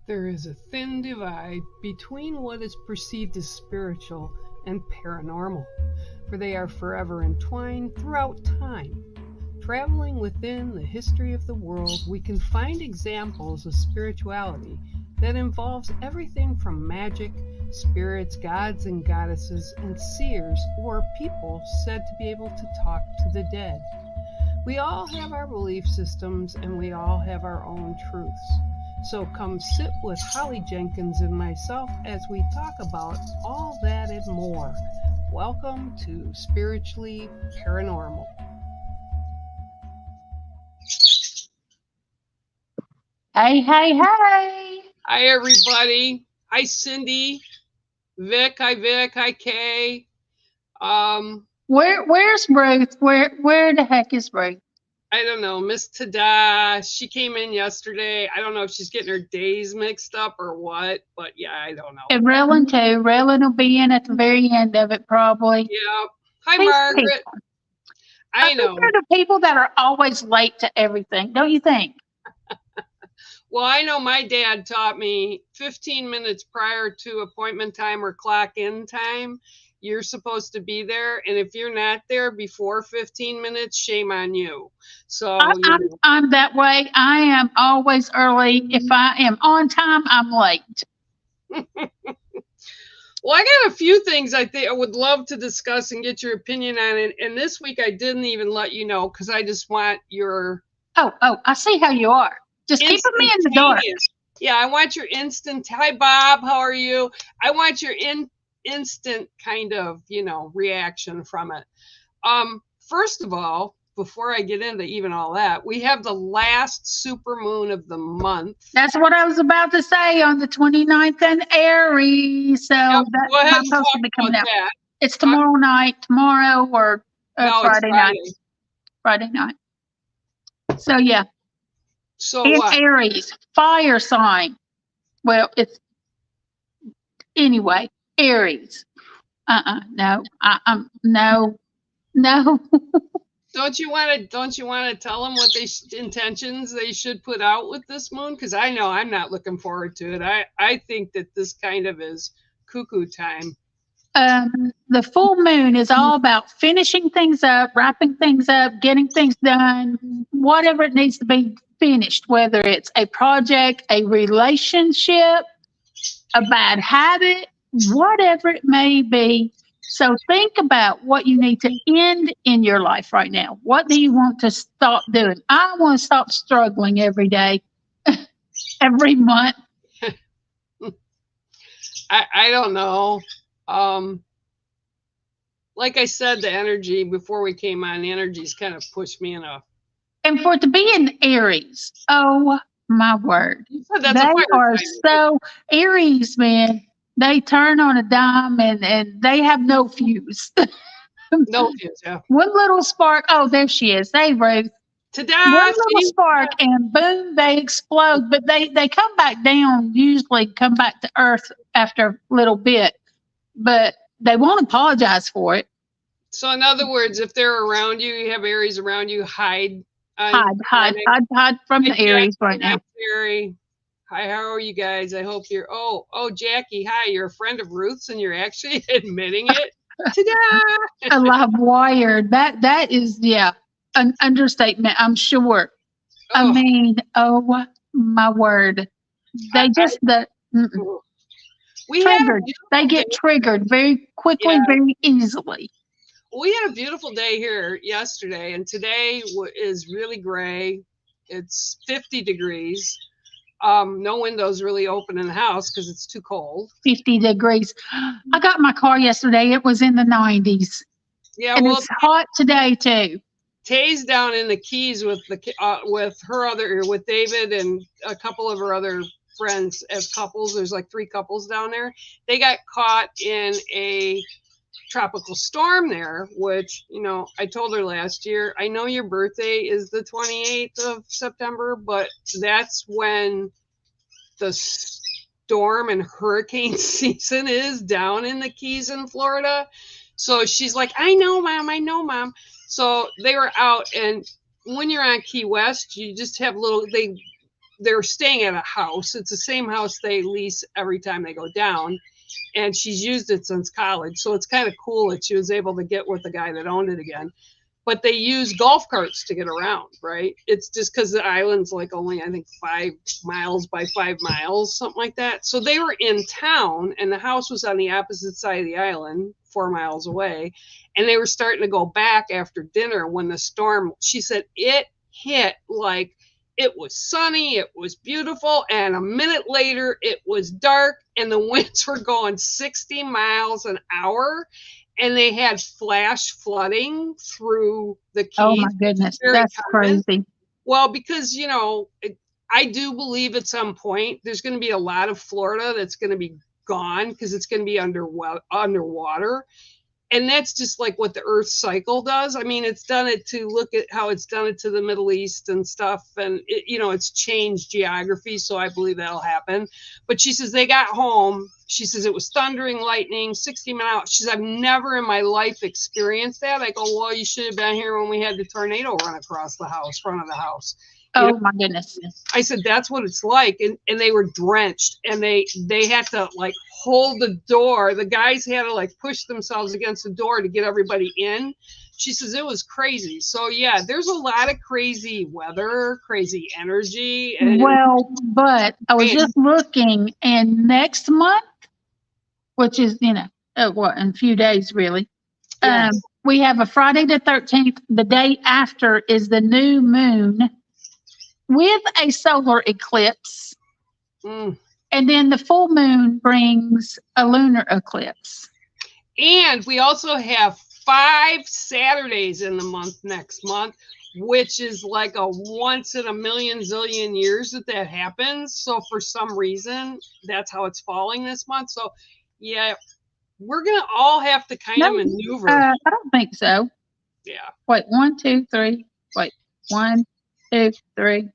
There is a thin divide between what is perceived as spiritual and paranormal, for they are forever entwined throughout time. Traveling within the history of the world, we can find examples of spirituality that involves everything from magic, spirits, gods and goddesses, and seers or people said to be able to talk to the dead. We all have our belief systems and we all have our own truths. So come sit with Holly Jenkins and myself as we talk about all that and more. Welcome to Spiritually Paranormal. Hey, hey, hey. Hi, everybody. Hi, Cindy. Vic. Hi, Vic. Hi, Kay. Where's Ruth? Where the heck is Ruth? I don't know. Miss Tada. She came in yesterday. I don't know if she's getting her days mixed up or what, but yeah, I don't know. And Rellin too. Rellin will be in at the very end of it, probably. Yeah. Hi, These Margaret. people. I know. They're the people that are always late to everything, don't you think? Well, I know my dad taught me 15 minutes prior to appointment time or clock in time, you're supposed to be there. And if you're not there before 15 minutes, shame on you. So I'm that way. I am always early. If I am on time, I'm late. Well, I got a few things I think I would love to discuss and get your opinion on it. And this week I didn't even let you know because I just want your... Oh, I see how you are. Just keeping me in the dark. Yeah, I want your instant... Hi, Bob. How are you? I want your instant kind of, reaction from it. First of all, before I get into even all that, we have the last supermoon of the month. That's what I was about to say on the 29th in Aries. So that's supposed to be coming out. That. It's tomorrow or no, Friday night. Friday night. So yeah. So in what? Aries, fire sign. Well, it's anyway, Aries. No. No. Don't you want to tell them what intentions they should put out with this moon? Because I know I'm not looking forward to it. I think that this kind of is cuckoo time. The full moon is all about finishing things up, wrapping things up, getting things done, whatever it needs to be finished, whether it's a project, a relationship, a bad habit, whatever it may be. So think about what you need to end in your life right now. What do you want to stop doing? I want to stop struggling every day, every month. I don't know. Like I said, the energy before we came on, the energy's kind of pushed me in a... And for it to be in Aries, oh my word. They are so Aries, man. They turn on a dime and they have no fuse. No fuse, yeah. One little spark. Oh, there she is. Hey, Ruth. Ta-da! One little spark and boom, they explode. But they come back down, usually come back to Earth after a little bit. But they won't apologize for it. So in other words, if they're around you, you have Aries around you, hide from the Aries right now. Hi, how are you guys? I hope you're... Oh, Jackie, hi, you're a friend of Ruth's and you're actually admitting it? Ta-da! A live wire. That is, an understatement, I'm sure. Oh. I mean, oh my word. They triggered. They get triggered very quickly, very easily. We had a beautiful day here yesterday, and today is really gray. It's 50 degrees. No windows really open in the house because it's too cold. 50 degrees. I got my car yesterday. It was in the 90s. Yeah, and it's hot today too. Tay's down in the Keys with with David and a couple of her other friends as couples. There's like 3 couples down there. They got caught in a tropical storm there, which, I told her last year, I know your birthday is the 28th of September, but that's when the storm and hurricane season is down in the Keys in Florida. So she's like, I know, Mom. So they were out, and when you're on Key West, you just have they're staying at a house. It's the same house they lease every time they go down. And she's used it since college. So it's kind of cool that she was able to get with the guy that owned it again. But they use golf carts to get around, right? It's just because the island's like only, I think, 5 miles by 5 miles, something like that. So they were in town, and the house was on the opposite side of the island, 4 miles away. And they were starting to go back after dinner when the storm, she said, it hit like it was sunny, it was beautiful, and a minute later it was dark and the winds were going 60 miles an hour. And they had flash flooding through the Keys. Oh my goodness, that's crazy. Well, because, I do believe at some point there's going to be a lot of Florida that's going to be gone because it's going to be underwater. And that's just like what the Earth cycle does. I mean, it's done it to look at how it's done it to the Middle East and stuff. And, it's changed geography. So I believe that'll happen. But she says they got home. She says it was thundering, lightning, 60 miles. She says, I've never in my life experienced that. I go, well, you should have been here when we had the tornado run across the front of the house. My goodness. I said, that's what it's like. And they were drenched, and they had to like hold the door. The guys had to like push themselves against the door to get everybody in. She says it was crazy. So yeah, there's a lot of crazy weather, crazy energy. Well, but I was just looking, and next month, which is, in a few days really, yes. We have a Friday the 13th. The day after is the new moon with a solar eclipse. And then the full moon brings a lunar eclipse. And we also have 5 Saturdays in the month next month, which is like a once in a million zillion years that happens. So for some reason, that's how it's falling this month. So yeah, we're going to all have to kind of maneuver. I don't think so. Yeah. Wait, 1, 2, 3. Wait, 1, 2, 3.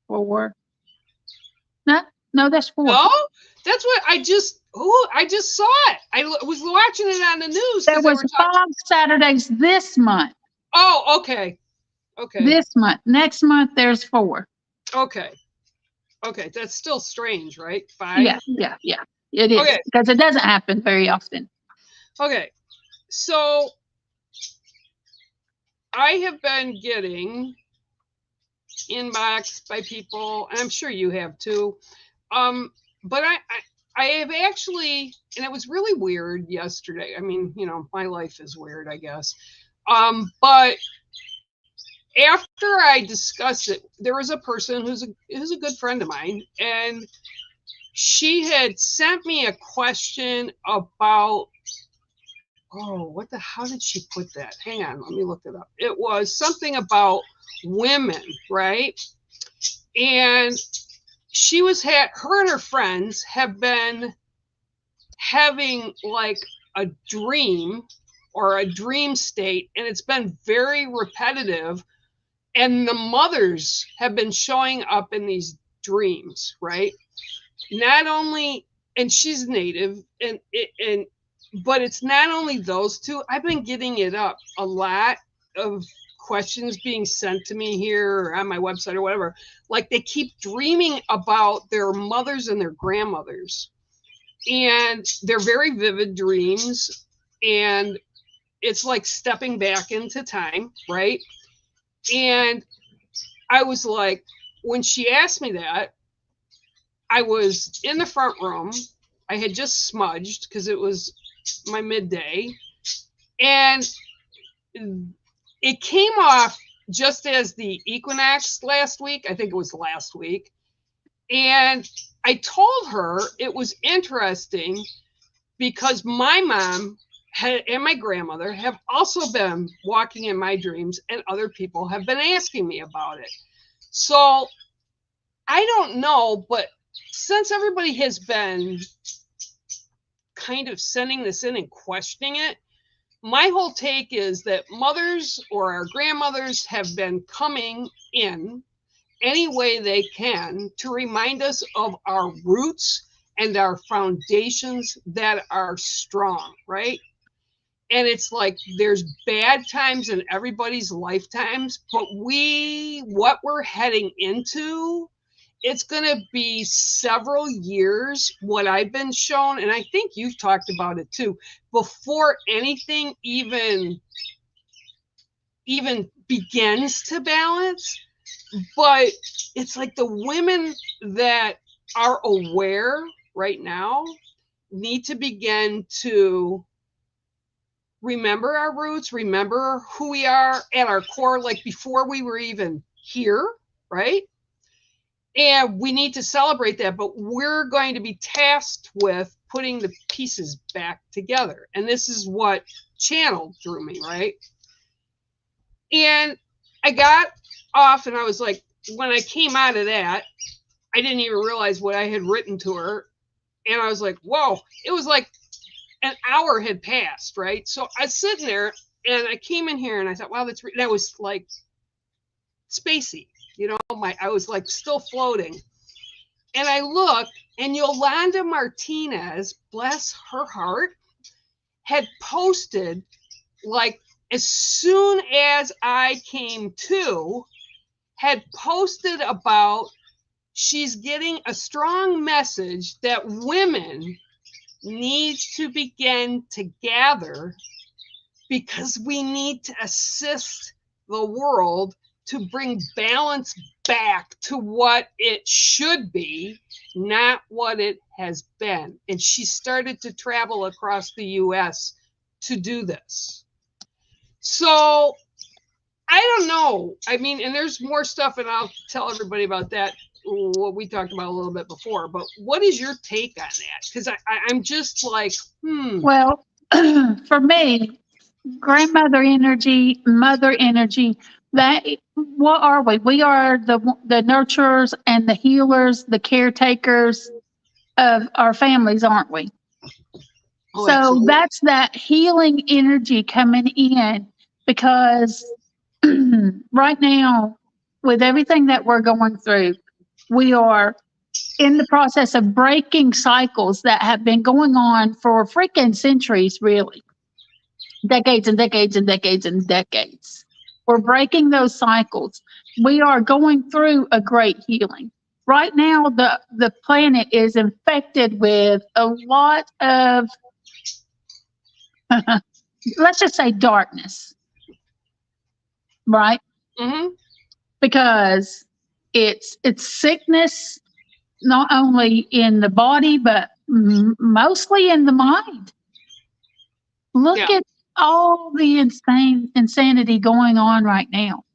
4. No, that's 4. No, that's what I just saw it. I was watching it on the news. There was 5 Saturdays this month. Oh, okay. This month. Next month, there's 4. Okay. That's still strange, right? 5? Yeah. It is, because it doesn't happen very often. Okay. So I have been getting inbox by people, and I'm sure you have too. But I have actually, and it was really weird yesterday. I mean, my life is weird, I guess. But after I discussed it, there was a person who's a good friend of mine, and she had sent me a question about, how did she put that? Hang on, let me look it up. It was something about women, right? And she her and her friends have been having like a dream or a dream state, and it's been very repetitive, and the mothers have been showing up in these dreams, right? Not only, and she's Native, but it's not only those two. I've been getting it up a lot of questions being sent to me here or on my website or whatever. Like they keep dreaming about their mothers and their grandmothers, and they're very vivid dreams, and it's like stepping back into time, right? And I was like, when she asked me that, I was in the front room. I had just smudged because it was my midday, and it came off just as the equinox last week. I think it was last week. And I told her it was interesting because my mom and my grandmother have also been walking in my dreams, and other people have been asking me about it. So I don't know, but since everybody has been kind of sending this in and questioning it, my whole take is that mothers or our grandmothers have been coming in any way they can to remind us of our roots and our foundations that are strong, right? And it's like there's bad times in everybody's lifetimes, but what we're heading into it's going to be several years, what I've been shown, and I think you've talked about it too, before anything even begins to balance. But it's like the women that are aware right now need to begin to remember our roots, remember who we are at our core, like before we were even here, right? And we need to celebrate that, but we're going to be tasked with putting the pieces back together. And this is what channeled through me, right? And I got off and I was like, when I came out of that, I didn't even realize what I had written to her. And I was like, whoa, it was like an hour had passed, right? So I was sitting there and I came in here and I thought, wow, that was like spacey. You know, I was like still floating. And I looked, and Yolanda Martinez, bless her heart, had posted, like, as soon as I came to, had posted about she's getting a strong message that women need to begin to gather because we need to assist the world to bring balance back to what it should be, not what it has been. And she started to travel across the US to do this. So I don't know. I mean, and there's more stuff, and I'll tell everybody about that, what we talked about a little bit before. But what is your take on that? Because I'm just like, Well, for me, grandmother energy, mother energy, what are we? We are the nurturers and the healers, the caretakers of our families, aren't we? Oh, so absolutely. That's that healing energy coming in, because right now, with everything that we're going through, we are in the process of breaking cycles that have been going on for freaking centuries, really. Decades and decades and decades and decades. We're breaking those cycles. We are going through a great healing. Right now, the planet is infected with a lot of, let's just say, darkness, right? Mm-hmm. Because it's sickness, not only in the body, but mostly in the mind. Look at all the insanity going on right now.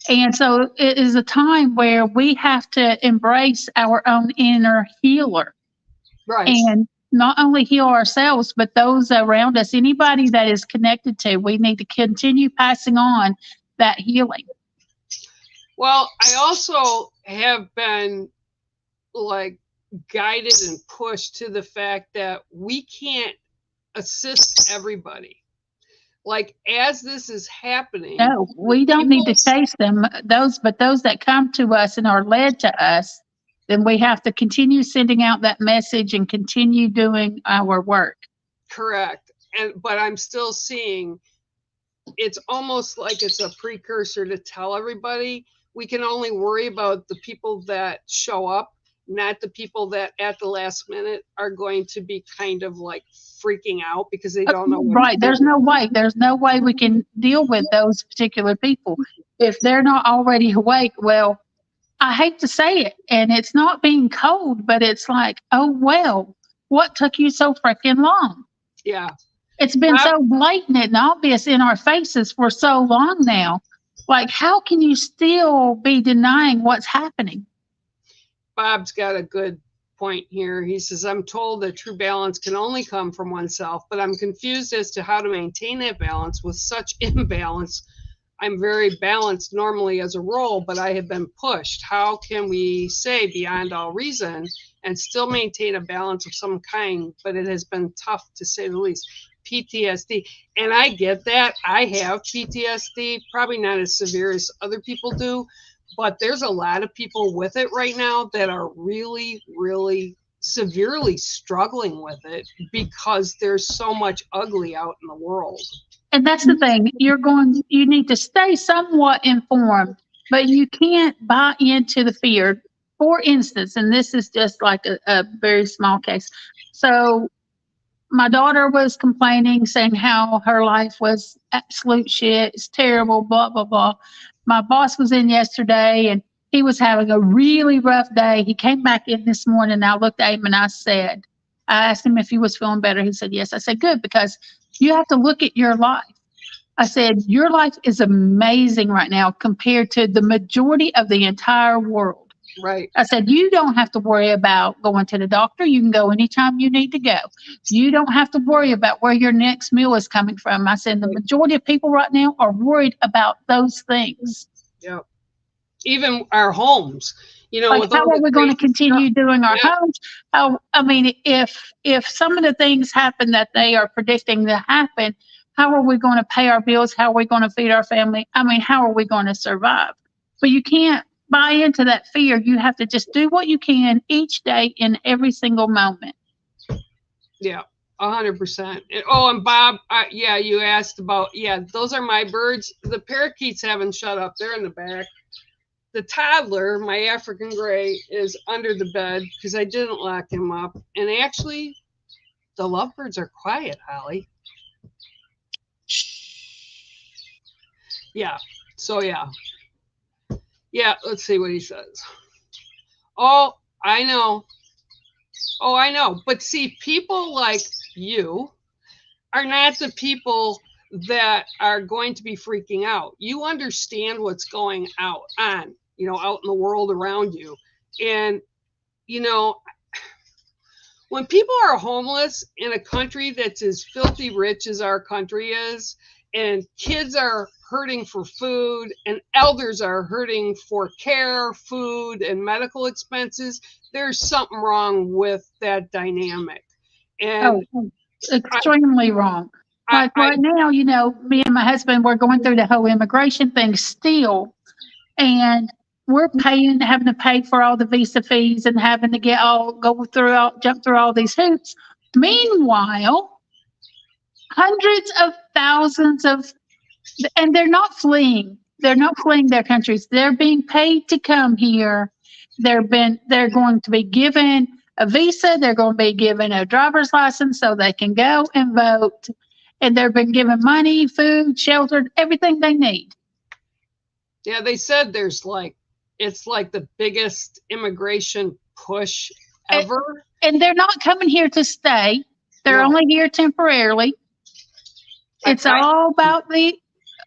And so it is a time where we have to embrace our own inner healer. Right. And not only heal ourselves, but those around us, anybody that is connected to, we need to continue passing on that healing. Well, I also have been like guided and pushed to the fact that we can't assist everybody. Like, as this is happening, no, we don't need to chase them. But those that come to us and are led to us, then we have to continue sending out that message and continue doing our work. Correct. But I'm still seeing it's almost like it's a precursor to tell everybody we can only worry about the people that show up, not the people that at the last minute are going to be kind of like freaking out because they don't know what right. There's no way we can deal with those particular people if they're not already awake. Well, I hate to say it, and it's not being cold, but it's like, oh, well, what took you so freaking long? Yeah. It's been so blatant and obvious in our faces for so long now. Like, how can you still be denying what's happening? Bob's got a good point here. He says, I'm told that true balance can only come from oneself, but I'm confused as to how to maintain that balance with such imbalance. I'm very balanced normally as a role, but I have been pushed. How can we say beyond all reason and still maintain a balance of some kind? But it has been tough, to say the least. PTSD. And I get that. I have PTSD, probably not as severe as other people do, but there's a lot of people with it right now that are really, really severely struggling with it because there's so much ugly out in the world. And that's the thing. You need to stay somewhat informed, but you can't buy into the fear. for instance, and this is just like a very small case. So my daughter was complaining, saying how her life was absolute shit. It's terrible, blah, blah, blah. My boss was in yesterday and he was having a really rough day. He came back in this morning and I looked at him and I asked him if he was feeling better. He said, yes. I said, good, because you have to look at your life. I said, your life is amazing right now compared to the majority of the entire world. Right. I said, you don't have to worry about going to the doctor. You can go anytime you need to go. You don't have to worry about where your next meal is coming from. I said, the majority of people right now are worried about those things. Yeah. Even our homes, like how are we going to continue doing our homes? If some of the things happen that they are predicting to happen, how are we going to pay our bills? How are we going to feed our family? How are we going to survive? But you can't buy into that fear. You have to just do what you can each day in every single moment. Yeah, 100%. And Bob, you asked about, those are my birds. The parakeets haven't shut up. They're in the back. The toddler, my African gray, is under the bed because I didn't lock him up. And actually, the lovebirds are quiet, Holly. Yeah. So, yeah. Yeah, let's see what he says. Oh, I know. But see, people like you are not the people that are going to be freaking out. You understand what's going on, out in the world around you. And, when people are homeless in a country that's as filthy rich as our country is, and kids are hurting for food and elders are hurting for care, food, and medical expenses, there's something wrong with that dynamic. And extremely wrong. Like right now, me and my husband, we're going through the whole immigration thing still, and we're having to pay for all the visa fees and having to jump through all these hoops. Meanwhile, hundreds of thousands and they're not fleeing. They're not fleeing their countries. They're being paid to come here. They're going to be given a visa. They're going to be given a driver's license so they can go and vote. And they've been given money, food, shelter, everything they need. Yeah, they said it's like the biggest immigration push ever. And they're not coming here to stay. They're only here temporarily. It's all about the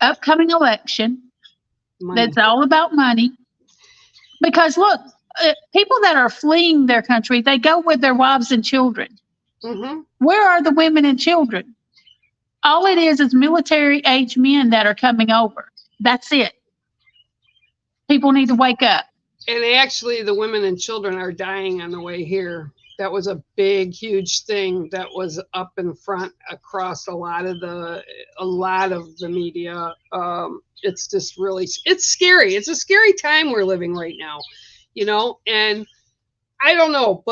upcoming election. That's all about money. Because look, people that are fleeing their country, they go with their wives and children. Mm-hmm. Where are the women and children? All it is military age men that are coming over. That's it. People need to wake up. And actually, the women and children are dying on the way here. That was a big, huge thing that was up in front across a lot of the media. It's just it's scary. It's a scary time we're living right now, and I don't know,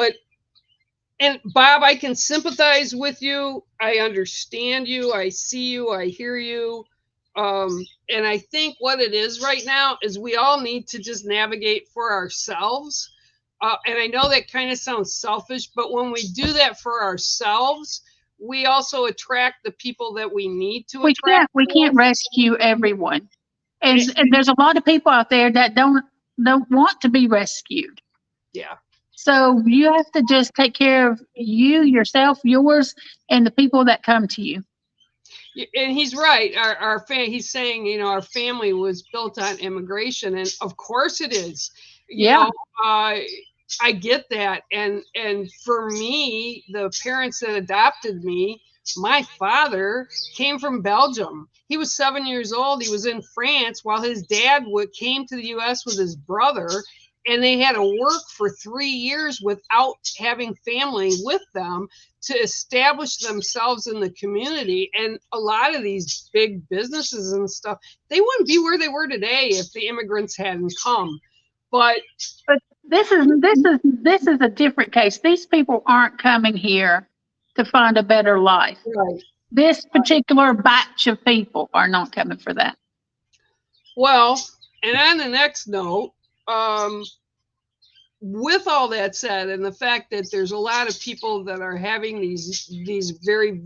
and Bob, I can sympathize with you. I understand you. I see you. I hear you. And I think what it is right now is we all need to just navigate for ourselves. And I know that kind of sounds selfish, but when we do that for ourselves, we also attract the people that we need to attract. We can't rescue everyone. And there's a lot of people out there that don't want to be rescued. Yeah. So you have to just take care of you, yourself, yours, and the people that come to you. And he's right. He's saying, our family was built on immigration, and of course it is. I get that. And for me, the parents that adopted me, my father came from Belgium. He was 7 years old. He was in France while his dad came to the U.S. with his brother. And they had to work for 3 years without having family with them to establish themselves in the community. And a lot of these big businesses and stuff, they wouldn't be where they were today if the immigrants hadn't come. But this is a different case. These people aren't coming here to find a better life. Right. This particular batch of people are not coming for that. Well, and on the next note, with all that said, and the fact that there's a lot of people that are having these very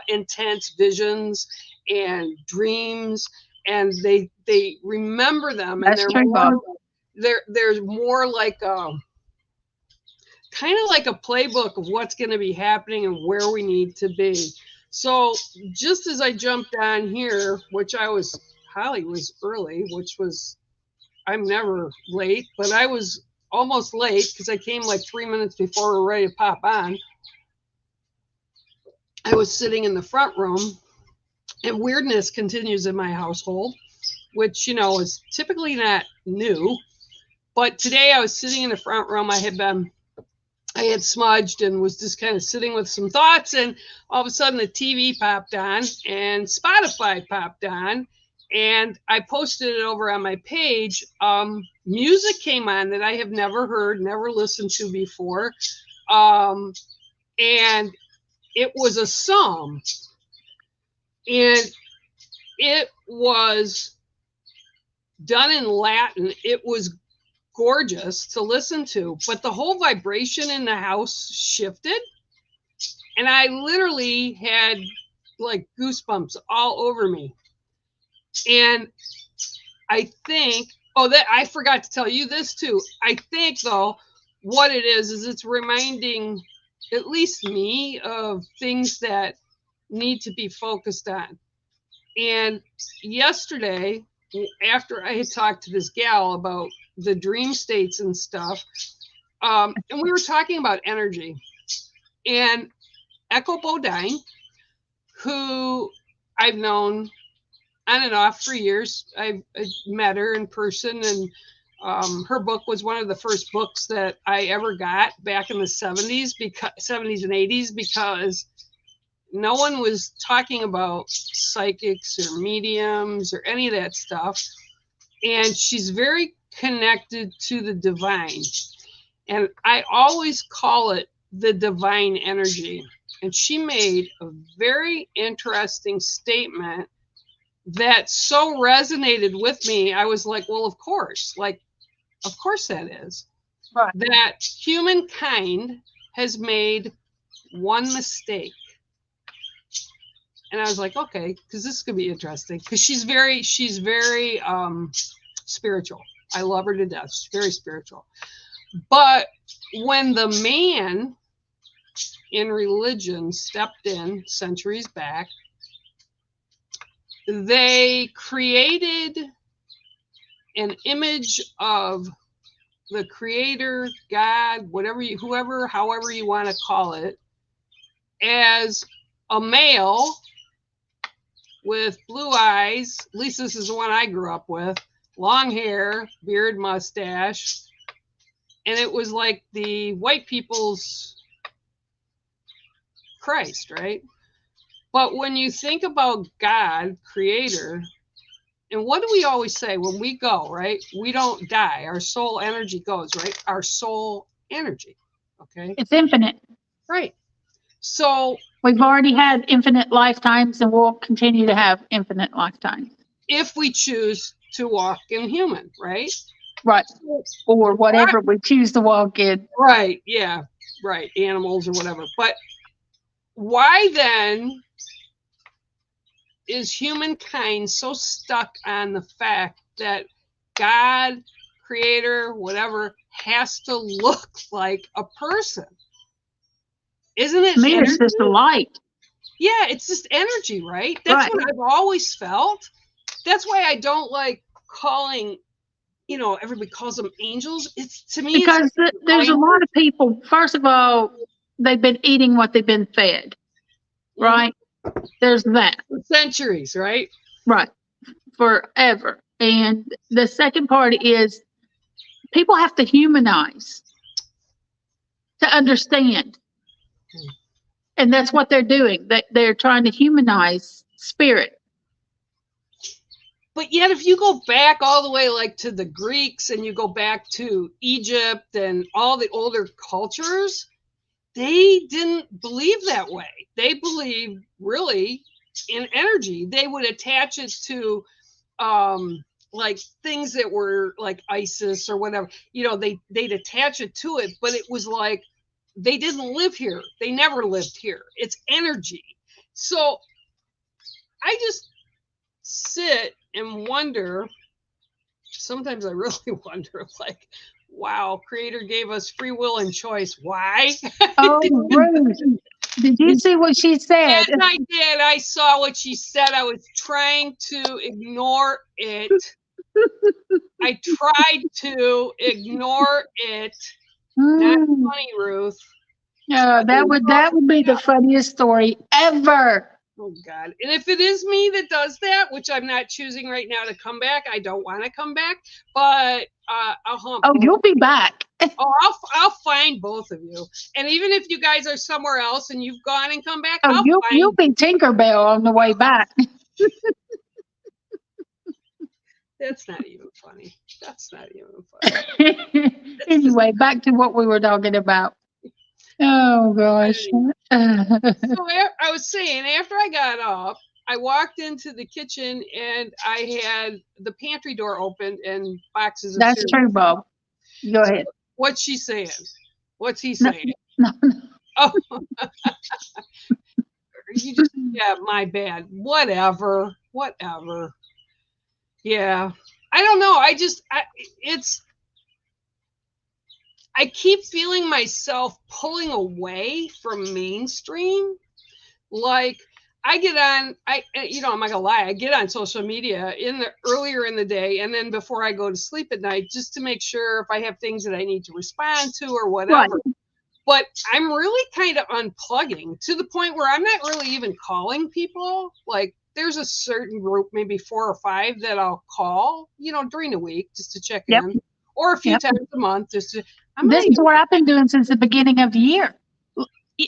intense visions and dreams, and they remember them, and That's true, Bob. there's more like kind of like a playbook of what's going to be happening and where we need to be. So just as I jumped on here, which Holly was early, which was, I'm never late, but I was almost late because I came like 3 minutes before we were ready to pop on. I was sitting in the front room, and weirdness continues in my household, which, is typically not new. But today I was sitting in the front room. I had smudged and was just kind of sitting with some thoughts, and all of a sudden the TV popped on and Spotify popped on, and I posted it over on my page. Music came on that I have never heard, never listened to before, and it was a psalm, and it was done in Latin. It was gorgeous to listen to, but the whole vibration in the house shifted, and I literally had like goosebumps all over me. And I think, that I forgot to tell you this too. I think though, what it is it's reminding at least me of things that need to be focused on. And yesterday, after I had talked to this gal about the dream states and stuff, and we were talking about energy, and Echo Bodine, who I've known on and off for years. I met her in person, and her book was one of the first books that I ever got back in the 70s and 80s, because no one was talking about psychics or mediums or any of that stuff. And she's very connected to the divine. And I always call it the divine energy. And she made a very interesting statement that so resonated with me. I was like, well, of course that is. Right. That humankind has made one mistake. And I was like, okay, because this could be interesting. Because she's very spiritual. I love her to death. She's very spiritual. But when the man in religion stepped in centuries back, they created an image of the creator, God, however you want to call it, as a male with blue eyes. At least this is the one I grew up with. Long hair, beard, mustache. And it was like the white people's Christ, right? But when you think about God, creator, and what do we always say when we go, right? We don't die. Our soul energy goes, right? Our soul energy. Okay. It's infinite. Right. So we've already had infinite lifetimes, and we'll continue to have infinite lifetimes. If we choose to walk in human, right? Right. Or whatever we choose to walk in. Right. Yeah. Right. Animals or whatever. But why then is humankind so stuck on the fact that God, creator, whatever, has to look like a person? Isn't it? To me, it's just a light. Yeah, it's just energy, right? That's what I've always felt. That's why I don't like calling, everybody calls them angels. It's, to me, because there's a lot of people, first of all, they've been eating what they've been fed, right? There's that. For centuries, right? Right. Forever. And the second part is people have to humanize to understand. And that's what they're doing. They're trying to humanize spirit. But yet, if you go back all the way like to the Greeks, and you go back to Egypt and all the older cultures, they didn't believe that way. They believed really in energy. They would attach it to like things that were like ISIS or whatever, they'd attach it to it, but it was like they didn't live here. They never lived here. It's energy. So I just sit and wonder. Sometimes I really wonder, like, wow, Creator gave us free will and choice. Why? Oh, Ruth, did you see what she said? Yes, I did. I saw what she said. I was trying to ignore it. I tried to ignore it. That's funny, Ruth. That would be the funniest story ever. Oh God! And if it is me that does that, which I'm not choosing right now to come back, I don't want to come back. But I'll hump. Oh, you'll be back. Oh, I'll find both of you. And even if you guys are somewhere else and you've gone and come back, you'll be Tinkerbell on the way back. That's not even funny. That's not even funny. Anyway, back to what we were talking about. Oh gosh. So I was saying, after I got up, I walked into the kitchen and I had the pantry door open and boxes of That's cereal. true, Bob. Go ahead. What's she saying? What's he saying? No. Oh. You just, yeah, my bad. Whatever. Yeah. I don't know. I keep feeling myself pulling away from mainstream. Like I get on, I'm not gonna lie, I get on social media earlier in the day and then before I go to sleep at night just to make sure if I have things that I need to respond to or whatever. Right. But I'm really kind of unplugging to the point where I'm not really even calling people. Like there's a certain group, maybe 4 or 5 that I'll call, during the week just to check in, or a few times a month just to. This is what I've been doing since the beginning of the year.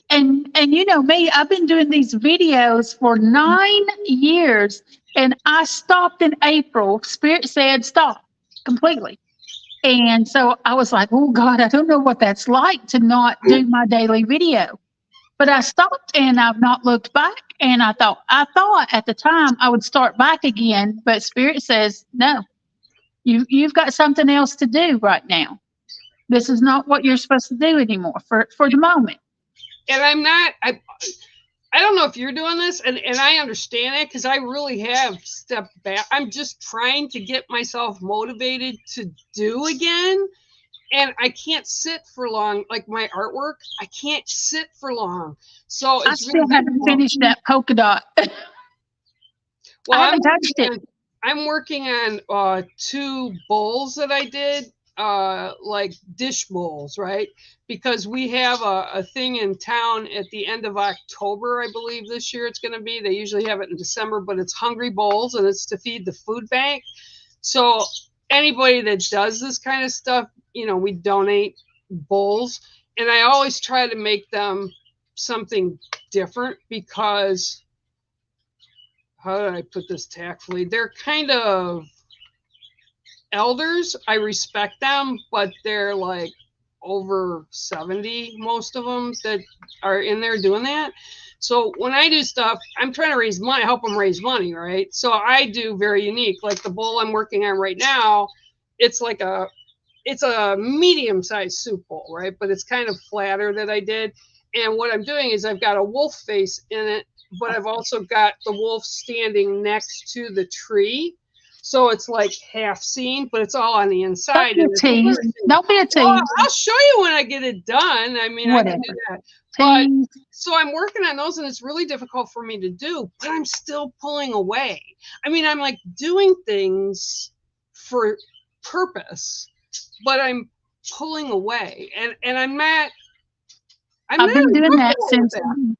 And you know me, I've been doing these videos for 9 years and I stopped in April. Spirit said stop completely. And so I was like, oh God, I don't know what that's like to not do my daily video. But I stopped and I've not looked back. And I thought at the time I would start back again, but Spirit says, no, you've got something else to do right now. This is not what you're supposed to do anymore for the moment. And I don't know if you're doing this, and I understand it because I really have stepped back. I'm just trying to get myself motivated to do again. And I can't sit for long. Like my artwork, I can't sit for long. So it's I still haven't finished that polka dot. Well, I haven't touched it. I'm working on 2 bowls that I did. Like dish bowls, right? Because we have a thing in town at the end of October, I believe this year it's going to be. They usually have it in December, but it's Hungry Bowls and it's to feed the food bank. So anybody that does this kind of stuff, we donate bowls. And I always try to make them something different because, how do I put this tactfully? They're kind of elders. I respect them, but they're like over 70, most of them that are in there doing that. So when I do stuff, I'm trying to raise money, help them raise money, right? So I do very unique. Like the bowl I'm working on right now, it's a medium-sized soup bowl, right? But it's kind of flatter that I did. And what I'm doing is I've got a wolf face in it, but I've also got the wolf standing next to the tree. So it's like half seen, but it's all on the inside. Don't be a tease. Well, I'll show you when I get it done. I mean, whatever. I can do that. But, so I'm working on those, and it's really difficult for me to do, but I'm still pulling away. I mean, I'm like doing things for purpose, but I'm pulling away, and I'm not. I've been doing that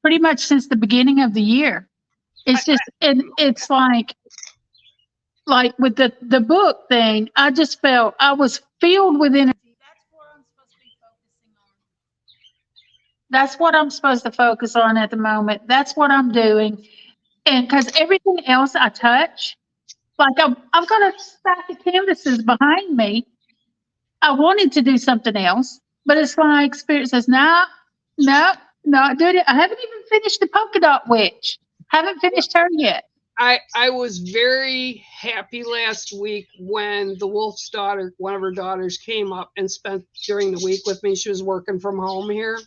pretty much since the beginning of the year. It's just, it's like with the book thing, I just felt I was filled with energy. That's what I'm supposed to focus on at the moment. That's what I'm doing. And because everything else I touch, like I've got a stack of canvases behind me. I wanted to do something else, but it's like Spirit says, no, not doing it. I haven't even finished the polka dot witch. Haven't finished her yet. I was very happy last week when the Wolf's daughter, one of her daughters, came up and spent during the week with me. She was working from home here.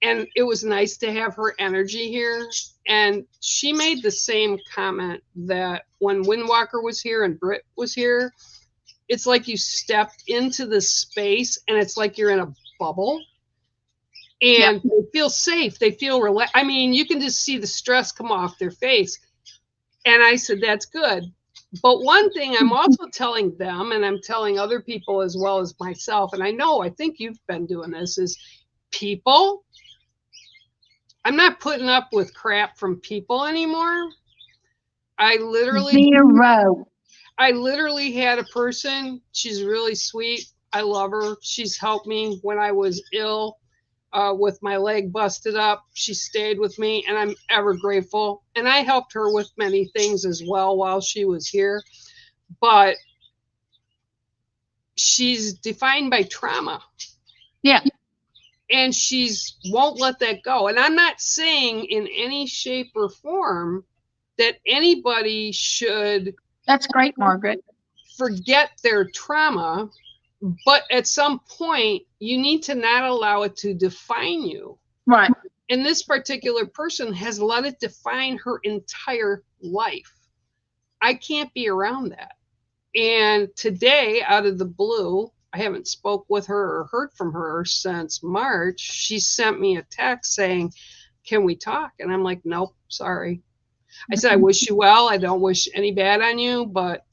And it was nice to have her energy here. And she made the same comment that when Windwalker was here and Britt was here, it's like you stepped into the space and it's like you're in a bubble. And they feel safe. They feel relaxed. I mean, you can just see the stress come off their face. And I said, that's good. But one thing I'm also telling them, and I'm telling other people as well as myself, and I think you've been doing this, is people, I'm not putting up with crap from people anymore. I literally had a person, she's really sweet. I love her. She's helped me when I was ill. With my leg busted up. She stayed with me, and I'm ever grateful. And I helped her with many things as well while she was here. But she's defined by trauma. Yeah. And she's won't let that go. And I'm not saying in any shape or form that anybody should. That's great, Margaret. Forget their trauma. But at some point, you need to not allow it to define you. Right. And this particular person has let it define her entire life. I can't be around that. And today, out of the blue, I haven't spoke with her or heard from her since March. She sent me a text saying, can we talk? And I'm like, nope, sorry. I said, I wish you well. I don't wish any bad on you, but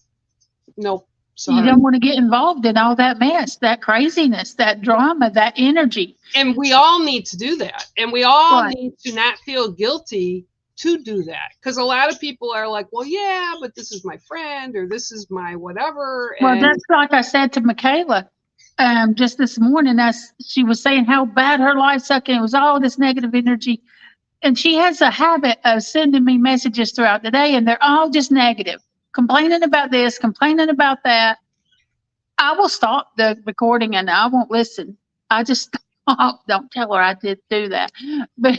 nope. Sorry. You don't want to get involved in all that mess, that craziness, that drama, that energy. And we all need to do that. And we all need to not feel guilty to do that. Because a lot of people are like, well, yeah, but this is my friend or this is my whatever. Well, that's like I said to Michaela just this morning. She was saying how bad her life sucked and it was all this negative energy. And she has a habit of sending me messages throughout the day, and they're all just negative. Complaining about this, complaining about that. I will stop the recording and I won't listen. I just don't tell her I did do that. But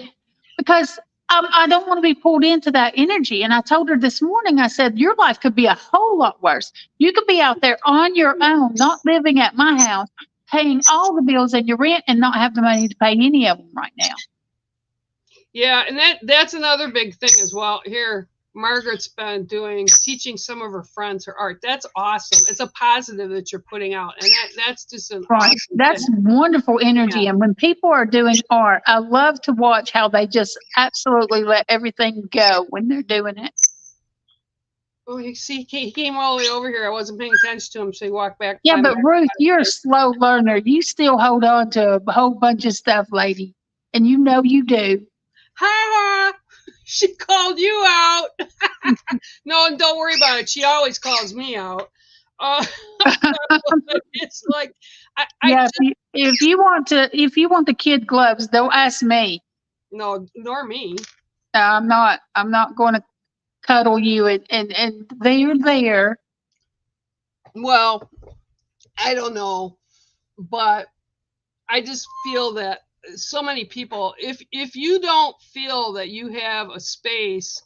because I don't want to be pulled into that energy. And I told her this morning, I said, your life could be a whole lot worse. You could be out there on your own, not living at my house, paying all the bills and your rent and not have the money to pay any of them right now. Yeah, and that's another big thing as well. Here, Margaret's been teaching some of her friends her art. That's awesome. It's a positive that you're putting out, and that's just an awesome That's thing. Wonderful energy. Yeah. And when people are doing art, I love to watch how they just absolutely let everything go when they're doing it. Oh, you see, he came all the way over here. I wasn't paying attention to him, so he walked back. Yeah, but Ruth, you're a slow learner. You still hold on to a whole bunch of stuff, lady, and you know you do. Ha ha! She called you out. No, and don't worry about it. She always calls me out. It's like, if you want the kid gloves, don't ask me. No, nor me. I'm not going to cuddle you and they're there. Well, I don't know, but I just feel that so many people, if you don't feel that you have a space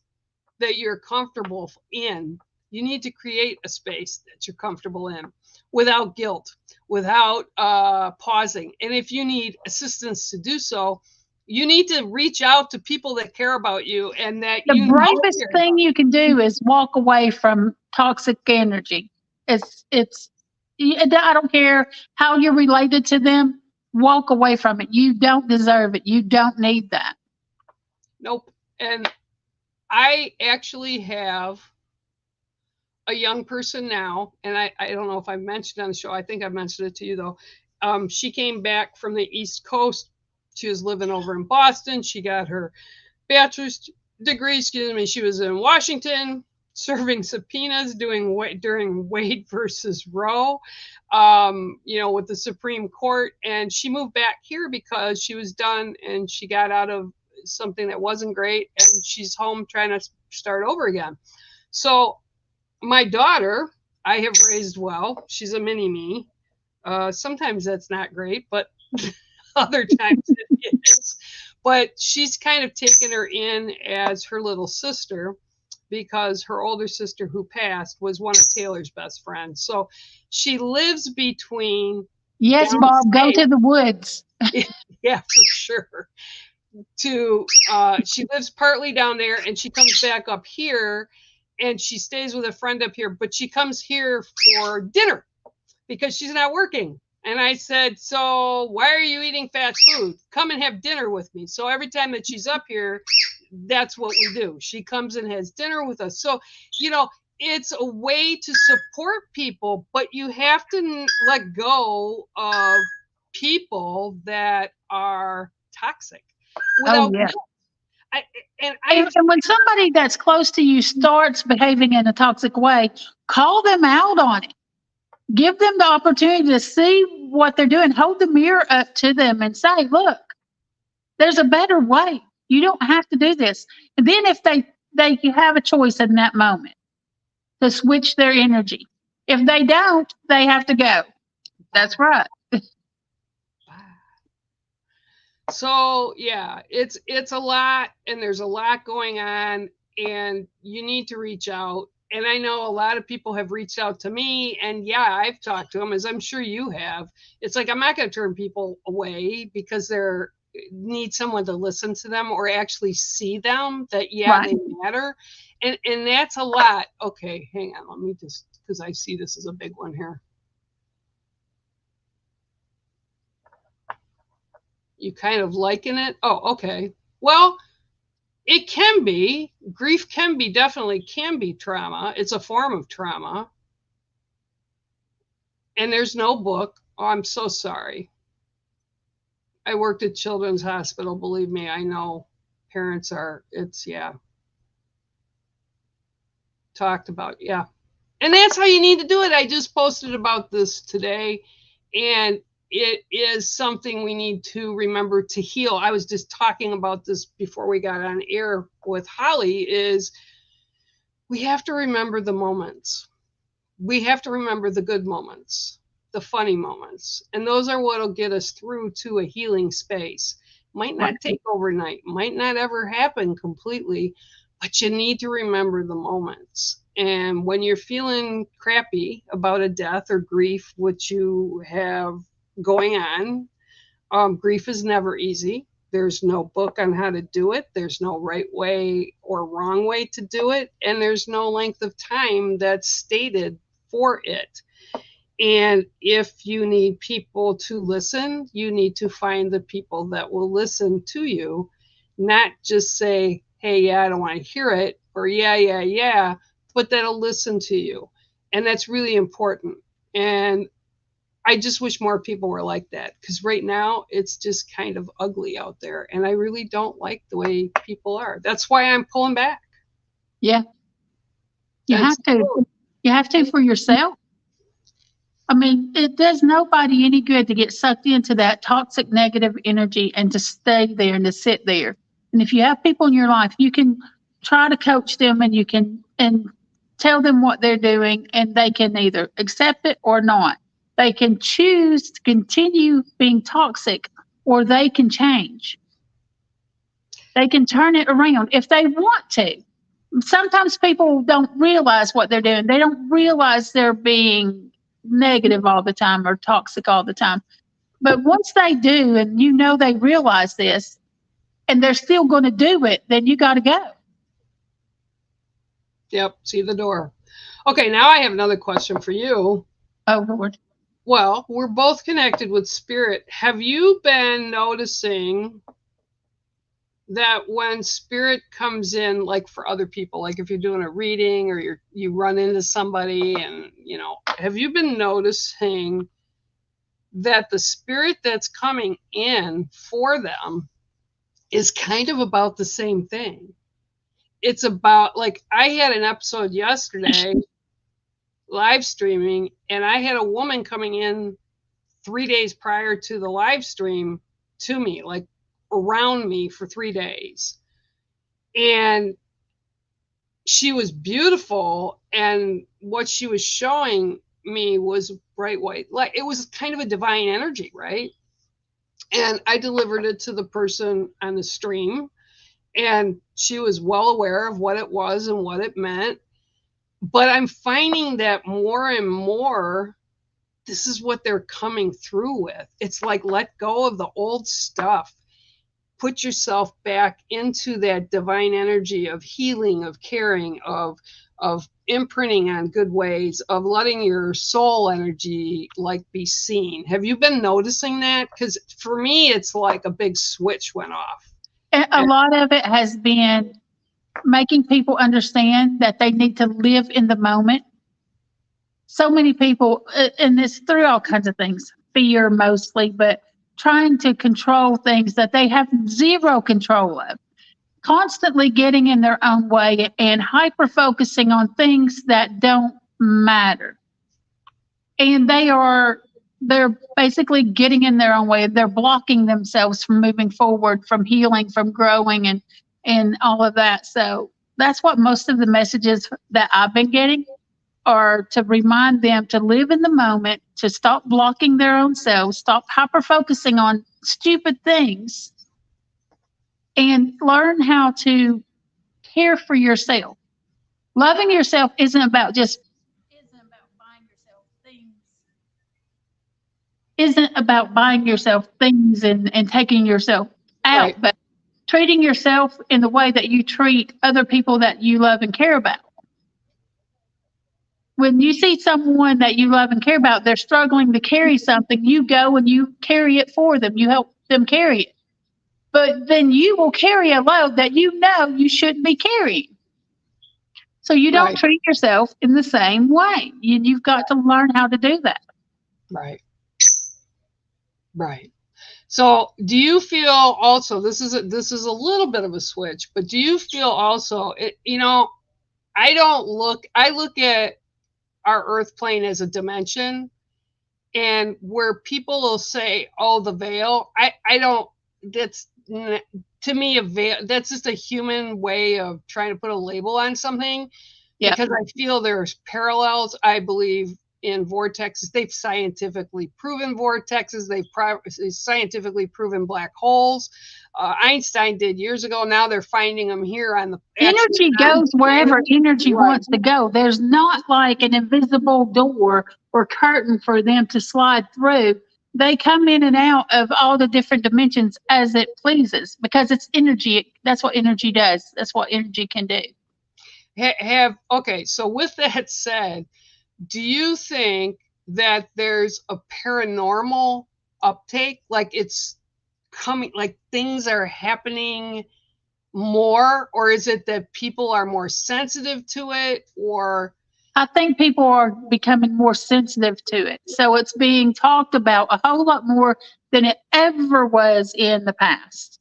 that you're comfortable in, you need to create a space that you're comfortable in without guilt, without pausing. And if you need assistance to do so, you need to reach out to people that care about you and that the bravest thing you can do is walk away from toxic energy. I don't care how you're related to them. Walk away from it. You don't deserve it. You don't need that. Nope. And I actually have a young person now, and I don't know if I mentioned on the show. I think I mentioned it to you, though. She came back from the East Coast. She was living over in Boston. She got her bachelor's degree. She was in Washington serving subpoenas during Wade versus Roe, with the Supreme Court. And she moved back here because she was done and she got out of something that wasn't great. And she's home trying to start over again. So my daughter, I have raised well. She's a mini-me. Sometimes that's not great, but other times it is. But she's kind of taken her in as her little sister. because her older sister who passed was one of Taylor's best friends. So she lives between. Yes, Bob, go to the woods. Yeah, for sure. She lives partly down there, and she comes back up here, and she stays with a friend up here, but she comes here for dinner because she's not working. And I said, so why are you eating fast food? Come and have dinner with me. So every time that she's up here, that's what we do. She comes and has dinner with us. So, it's a way to support people, but you have to let go of people that are toxic. Oh, yeah. And when somebody that's close to you starts behaving in a toxic way, call them out on it. Give them the opportunity to see what they're doing. Hold the mirror up to them and say, look, there's a better way. You don't have to do this. And then if they have a choice in that moment to switch their energy. If they don't, they have to go. That's right. So yeah, it's a lot, and there's a lot going on, and you need to reach out. And I know a lot of people have reached out to me, and yeah, I've talked to them, as I'm sure you have. It's like, I'm not going to turn people away because they're need someone to listen to them or actually see them that they matter. And that's a lot. Okay, hang on, let me just, because I see this is a big one here. You kind of liken it? Oh, okay. Well, it can be. Grief definitely can be trauma. It's a form of trauma. And there's no book. Oh, I'm so sorry. I worked at Children's Hospital. Believe me, I know parents are, talked about, And that's how you need to do it. I just posted about this today, and it is something we need to remember to heal. I was just talking about this before we got on air with Holly, is we have to remember the moments. We have to remember the good moments, the funny moments. And those are what will get us through to a healing space. Might not take overnight, might not ever happen completely, but you need to remember the moments. And when you're feeling crappy about a death or grief, which you have going on, grief is never easy. There's no book on how to do it. There's no right way or wrong way to do it. And there's no length of time that's stated for it. And if you need people to listen, you need to find the people that will listen to you, not just say, hey, yeah, I don't want to hear it, or yeah, but that'll listen to you. And that's really important. And I just wish more people were like that, because right now it's just kind of ugly out there. And I really don't like the way people are. That's why I'm pulling back. Yeah. You have to. You have to for yourself. I mean, it does nobody any good to get sucked into that toxic negative energy and to stay there and to sit there. And if you have people in your life, you can try to coach them, and you can tell them what they're doing, and they can either accept it or not. They can choose to continue being toxic, or they can change. They can turn it around if they want to. Sometimes people don't realize what they're doing. They don't realize they're being negative all the time or toxic all the time. But once they do, and they realize this, and they're still going to do it, then you got to go. Yep, see the door. Okay, now I have another question for you. Oh, Lord. Well, we're both connected with spirit. Have you been noticing that when spirit comes in, like for other people, like if you're doing a reading or you run into somebody and, have you been noticing that the spirit that's coming in for them is kind of about the same thing? It's about, like, I had an episode yesterday live streaming, and I had a woman coming in 3 days prior to the live stream to me, like around me for 3 days. And she was beautiful, and what she was showing me was bright white, like it was kind of a divine energy, right? And I delivered it to the person on the stream, And she was well aware of what it was and what it meant. But I'm finding that more and more, this is what they're coming through with. It's like, let go of the old stuff. Put yourself back into that divine energy of healing, of caring, of imprinting on good ways, of letting your soul energy like be seen. Have you been noticing that? Because for me, it's like a big switch went off. A lot of it has been making people understand that they need to live in the moment. So many people, and it's through all kinds of things, fear mostly, but trying to control things that they have zero control of, constantly getting in their own way and hyper focusing on things that don't matter. And they're basically getting in their own way. They're blocking themselves from moving forward, from healing, from growing, and all of that. So that's what most of the messages that I've been getting are, to remind them to live in the moment, to stop blocking their own selves, stop hyper focusing on stupid things, and learn how to care for yourself. Loving yourself isn't about buying yourself things and taking yourself out, Right. but treating yourself in the way that you treat other people that you love and care about. When you see someone that you love and care about, they're struggling to carry something, you go and you carry it for them. You help them carry it. But then you will carry a load that you know you shouldn't be carrying. So you don't Right. treat yourself in the same way. You've got to learn how to do that. Right. Right. So, do you feel also, this is a little bit of a switch, but do you feel also, I look at our earth plane as a dimension, and where people will say, "Oh, the veil." I don't, to me, a veil, that's just a human way of trying to put a label on something. Yeah. Because I feel there's parallels. I believe in vortexes. They've scientifically proven vortexes. They've scientifically proven black holes. Einstein did years ago. Now they're finding them here on the Energy goes wherever energy Right. wants to go. There's not like an invisible door or curtain for them to slide through. They come in and out of all the different dimensions as it pleases, because it's energy. That's what energy does. That's what energy can do. Okay. So with that said, do you think that there's a paranormal uptake? Like it's coming, like things are happening more, or is it that people are more sensitive to it, or I think people are becoming more sensitive to it. So it's being talked about a whole lot more than it ever was in the past.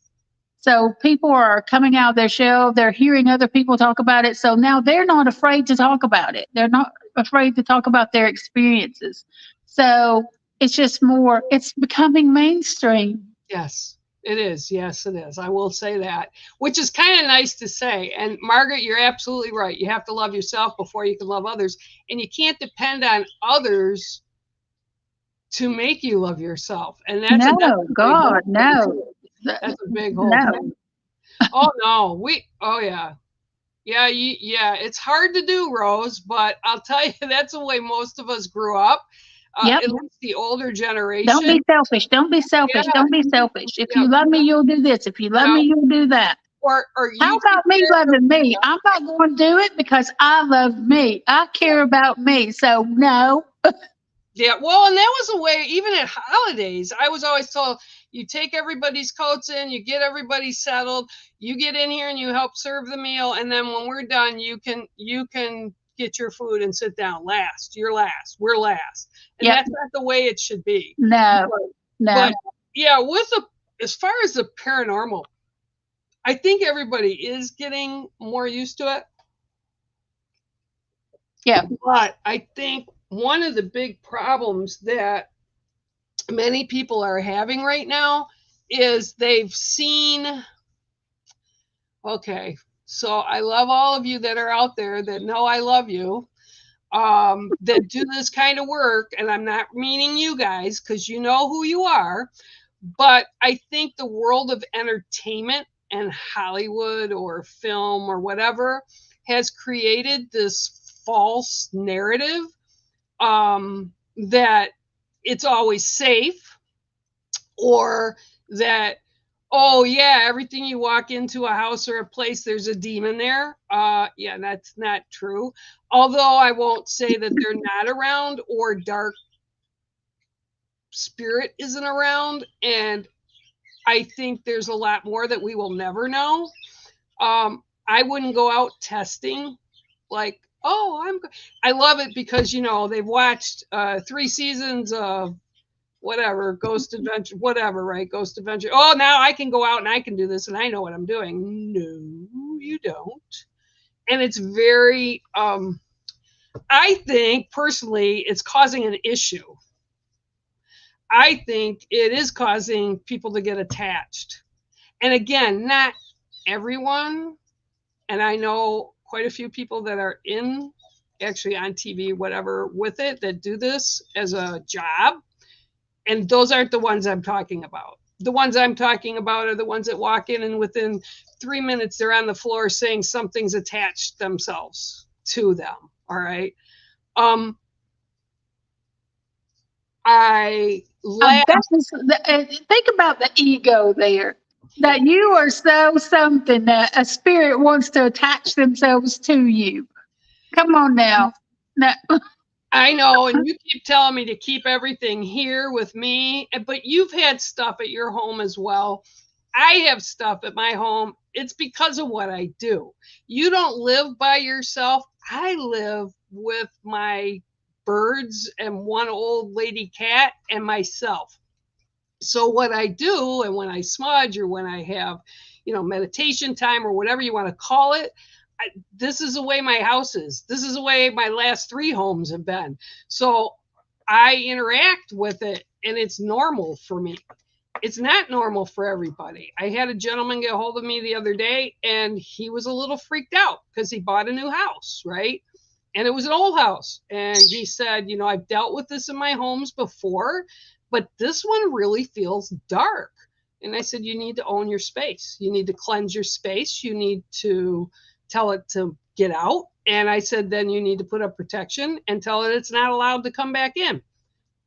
So people are coming out of their shell. They're hearing other people talk about it. So now they're not afraid to talk about it. They're not afraid to talk about their experiences. So it's just more, it's becoming mainstream. yes, it is. Yes, it is. I will say that, which is kind of nice to say. And Margaret, you're absolutely right. You have to love yourself before you can love others. And you can't depend on others to make you love yourself. And that's No, God, no. That's a big whole No. thing. Oh no, yeah. Yeah, it's hard to do, Rose, but I'll tell you, that's the way most of us grew up. Yep. At least the older generation. Don't be selfish. Don't be selfish. Yeah. Don't be selfish. If Yeah. you love me, you'll do this. If you love me, you'll do that. Or How you about me loving me? I'm not going to do it because I love me. I care about me. So no. Yeah, well, and that was the way, even at holidays, I was always told, you take everybody's coats in, you get everybody settled, you get in here and you help serve the meal, and then when we're done, you can get your food and sit down last. You're last. We're last. And Yep. that's not the way it should be. No. But yeah, as far as the paranormal, I think everybody is getting more used to it. Yeah. But I think one of the big problems that many people are having right now is they've seen, okay, so I love all of you that are out there that know I love you, that do this kind of work, and I'm not meaning you guys because you know who you are, but I think the world of entertainment and Hollywood or film or whatever has created this false narrative that it's always safe, or that, oh yeah, everything you walk into a house or a place, there's a demon there. Yeah, that's not true. Although I won't say that they're not around or dark spirit isn't around. And I think there's a lot more that we will never know. I wouldn't go out testing like, oh, I love it because, they've watched 3 seasons of whatever, Ghost Adventure, whatever, right? Ghost Adventure. Oh, now I can go out and I can do this and I know what I'm doing. No, you don't. And it's very, I think personally, it's causing an issue. I think it is causing people to get attached. And again, not everyone. And I know quite a few people that are actually on TV, whatever, with it, that do this as a job. And those aren't the ones I'm talking about. The ones I'm talking about are the ones that walk in and within 3 minutes they're on the floor saying something's attached themselves to them. All right. Think about the ego there. That you are so something that a spirit wants to attach themselves to you. Come on now. No. I know, and you keep telling me to keep everything here with me, but you've had stuff at your home as well. I have stuff at my home. It's because of what I do. You don't live by yourself. I live with my birds and one old lady cat and myself. So what I do, and when I smudge or when I have, meditation time or whatever you want to call it, this is the way my house is. This is the way my last 3 homes have been. So I interact with it and it's normal for me. It's not normal for everybody. I had a gentleman get a hold of me the other day and he was a little freaked out because he bought a new house, right? And it was an old house. And he said, I've dealt with this in my homes before, but this one really feels dark. And I said, you need to own your space. You need to cleanse your space. You need to tell it to get out. And I said, then you need to put up protection and tell it it's not allowed to come back in.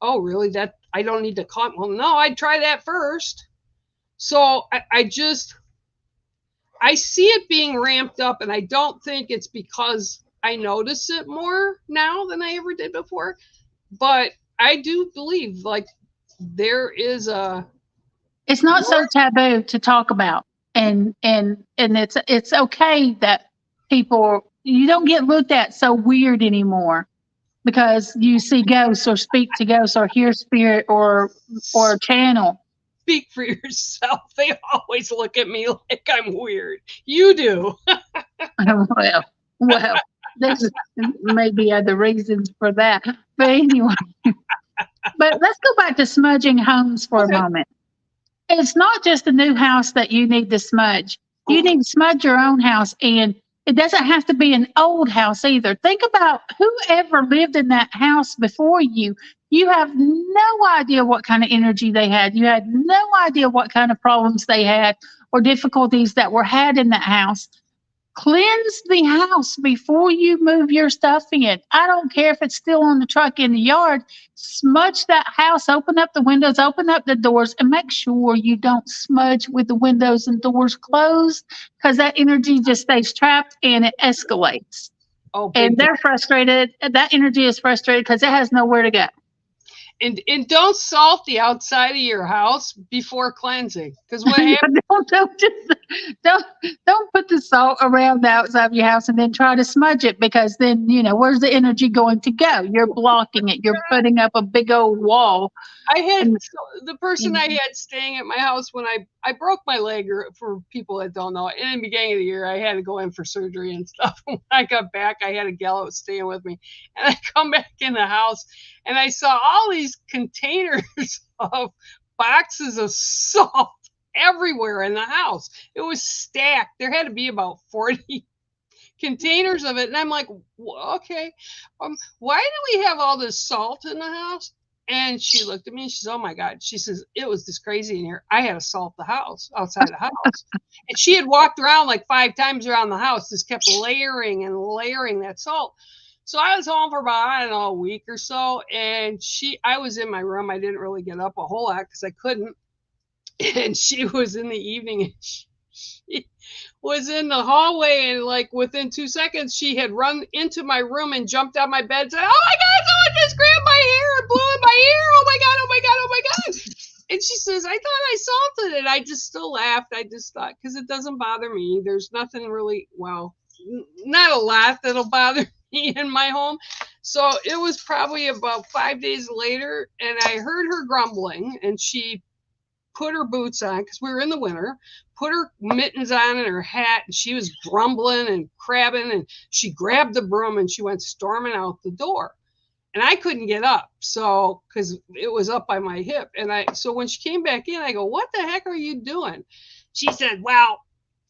Oh, really? That I don't need to call? Well, no, I'd try that first. So I see it being ramped up, and I don't think it's because I notice it more now than I ever did before. But I do believe there is it's not so taboo to talk about. And it's okay that you don't get looked at so weird anymore because you see ghosts or speak to ghosts or hear spirit or channel. Speak for yourself. They always look at me like I'm weird. You do. well, there's maybe other reasons for that. But anyway, but let's go back to smudging homes for a moment. It's not just a new house that you need to smudge. You need to smudge your own house, and it doesn't have to be an old house either. Think about whoever lived in that house before you. You have no idea what kind of energy they had. You had no idea what kind of problems they had or difficulties that were had in that house. Cleanse the house before you move your stuff in. I don't care if it's still on the truck in the yard. Smudge that house, open up the windows, open up the doors, and make sure you don't smudge with the windows and doors closed because that energy just stays trapped and it escalates. And they're frustrated. That energy is frustrated because it has nowhere to go. And don't salt the outside of your house before cleansing, because what happens? don't put the salt around the outside of your house and then try to smudge it, because then where's the energy going to go? You're blocking it. You're putting up a big old wall. I had the person I had staying at my house when I broke my leg. For people that don't know, in the beginning of the year, I had to go in for surgery and stuff. When I got back, I had a gal that was staying with me, and I come back in the house and I saw all these containers of boxes of salt everywhere in the house. It was stacked. There had to be about 40 containers of it. And I'm like, okay, why do we have all this salt in the house? And she looked at me and she says, oh my God. She says, it was this crazy in here. I had to salt the house, outside the house. And she had walked around like 5 times around the house, just kept layering and layering that salt. So I was home for about, I don't know, a week or so. And I was in my room. I didn't really get up a whole lot because I couldn't. And she was in the evening and she was in the hallway, and like within 2 seconds she had run into my room and jumped out my bed and said, oh my God, someone just grabbed my hair and blew in my ear. Oh my God, oh my God, oh my God. And she says, I thought I salted it. I just still laughed. I just thought, because it doesn't bother me. There's nothing really, well, not a lot that'll bother me in my home. So it was probably about 5 days later, and I heard her grumbling, and she put her boots on because we were in the winter, put her mittens on and her hat, and she was grumbling and crabbing, and she grabbed the broom and she went storming out the door. And I couldn't get up, so because it was up by my hip. And so when she came back in, I go, what the heck are you doing? She said, well,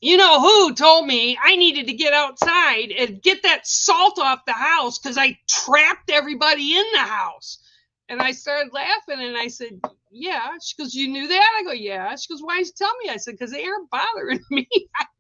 you know who told me I needed to get outside and get that salt off the house because I trapped everybody in the house. And I started laughing, and I said, yeah. She goes, you knew that? I go, yeah. She goes, why did you tell me? I said, because they aren't bothering me.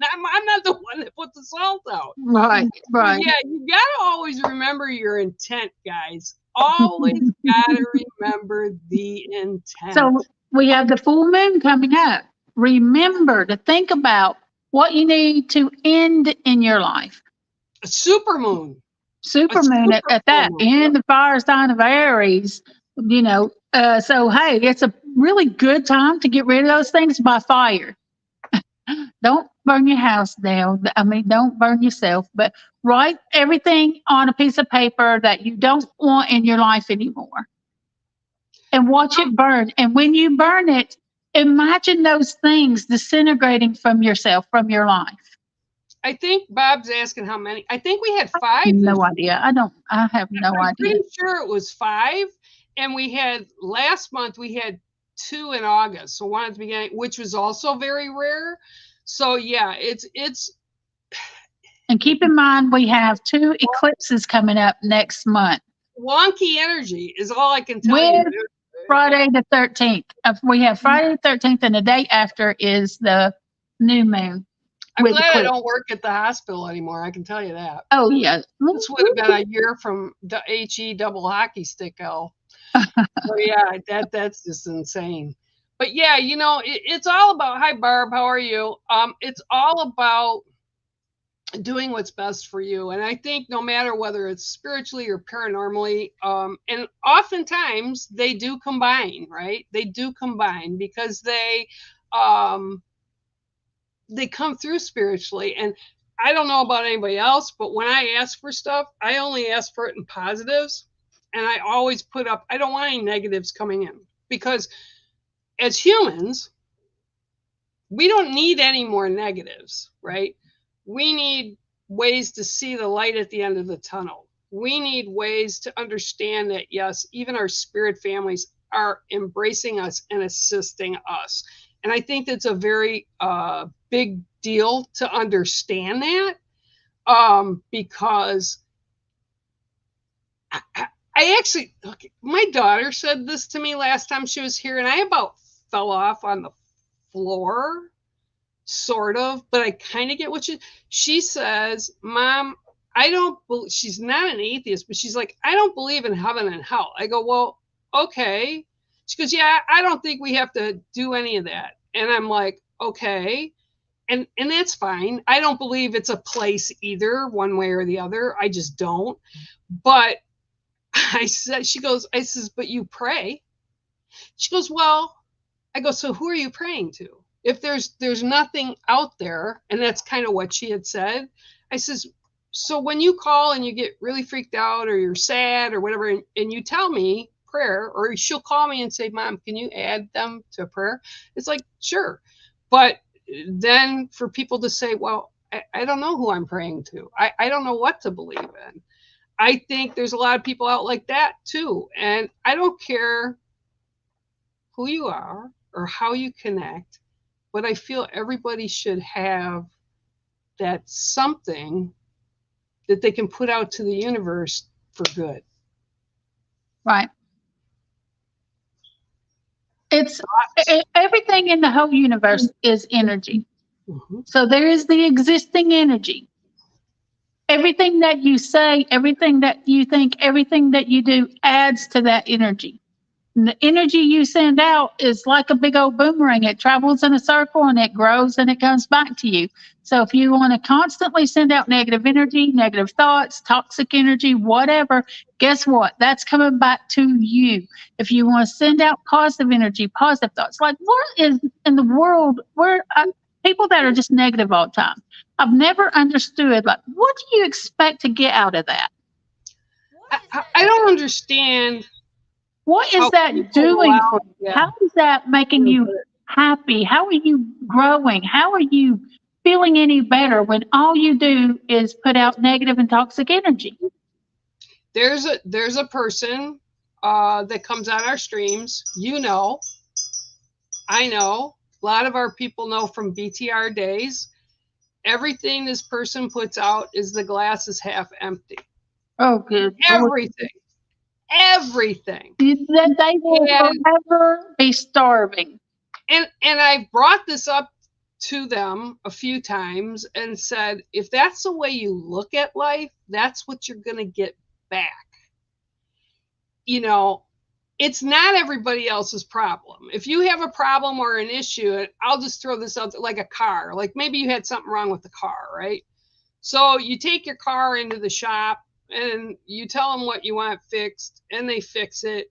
I'm not the one that put the salt out. Right. Yeah, you got to always remember your intent, guys. Always got to remember the intent. So we have the full moon coming up. Remember to think about what you need to end in your life. A supermoon. Supermoon at that, in the fire sign of Aries, so hey, it's a really good time to get rid of those things by fire. Don't burn your house down. I mean, don't burn yourself, but write everything on a piece of paper that you don't want in your life anymore and watch it burn. And when you burn it, imagine those things disintegrating from yourself, from your life. I think Bob's asking how many. I think we had 5. No idea. I have no idea. I'm pretty sure it was 5. And last month we had 2 in August. So one at the beginning, which was also very rare. So yeah, it's. And keep in mind, we have 2 eclipses coming up next month. Wonky energy is all I can tell you. Friday the 13th. We have Friday the 13th, and the day after is the new moon. I'm glad I don't work at the hospital anymore. I can tell you that. Oh, yeah. This would have been a year from the HE double hockey stick L. So, yeah, that's just insane. But, yeah, it's all about, hi, Barb, how are you? It's all about doing what's best for you. And I think no matter whether it's spiritually or paranormally, and oftentimes they do combine, right? They do combine because they come through spiritually. And I don't know about anybody else, but when I ask for stuff, I only ask for it in positives. And I always I don't want any negatives coming in, because as humans, we don't need any more negatives, right? We need ways to see the light at the end of the tunnel. We need ways to understand that, yes, even our spirit families are embracing us and assisting us. And I think that's a very big deal to understand that, because I actually, my daughter said this to me last time she was here, and I about fell off on the floor, sort of, but I kind of get what she says, Mom, she's not an atheist, but she's like, I don't believe in heaven and hell. I go, well, okay. She goes, yeah, I don't think we have to do any of that. And I'm like, okay. And that's fine. I don't believe it's a place either, one way or the other. I just don't. But I says, but you pray. She goes, well, I go, so who are you praying to? If there's nothing out there, and that's kind of what she had said. I says, so when you call and you get really freaked out or you're sad or whatever, and you tell me prayer, or she'll call me and say, Mom, can you add them to prayer? It's like, sure. But then for people to say, well, I don't know who I'm praying to. I don't know what to believe in. I think there's a lot of people out like that too. And I don't care who you are or how you connect, but I feel everybody should have that something that they can put out to the universe for good. Right. It's everything in the whole universe is energy. Mm-hmm. So there is the existing energy. Everything that you say, everything that you think, everything that you do adds to that energy. And the energy you send out is like a big old boomerang. It travels in a circle and it grows and it comes back to you. So if you want to constantly send out negative energy, negative thoughts, toxic energy, whatever, guess what? That's coming back to you. If you want to send out positive energy, positive thoughts, like what is in the world where people that are just negative all the time? I've never understood, like, what do you expect to get out of that? I don't understand. What is that doing for you? Yeah. How is that making you happy? How are you growing? How are you feeling any better when all you do is put out negative and toxic energy? There's a person that comes on our streams. You know, I know. A lot of our people know from BTR days. Everything this person puts out is the glass is half empty. Oh, good. Everything. Everything. That they will forever be starving. And I brought this up to them a few times and said, if that's the way you look at life, that's what you're going to get back. You know, it's not everybody else's problem. If you have a problem or an issue, I'll just throw this out like a car. Like maybe you had something wrong with the car, right? So you take your car into the shop and you tell them what you want fixed and they fix it.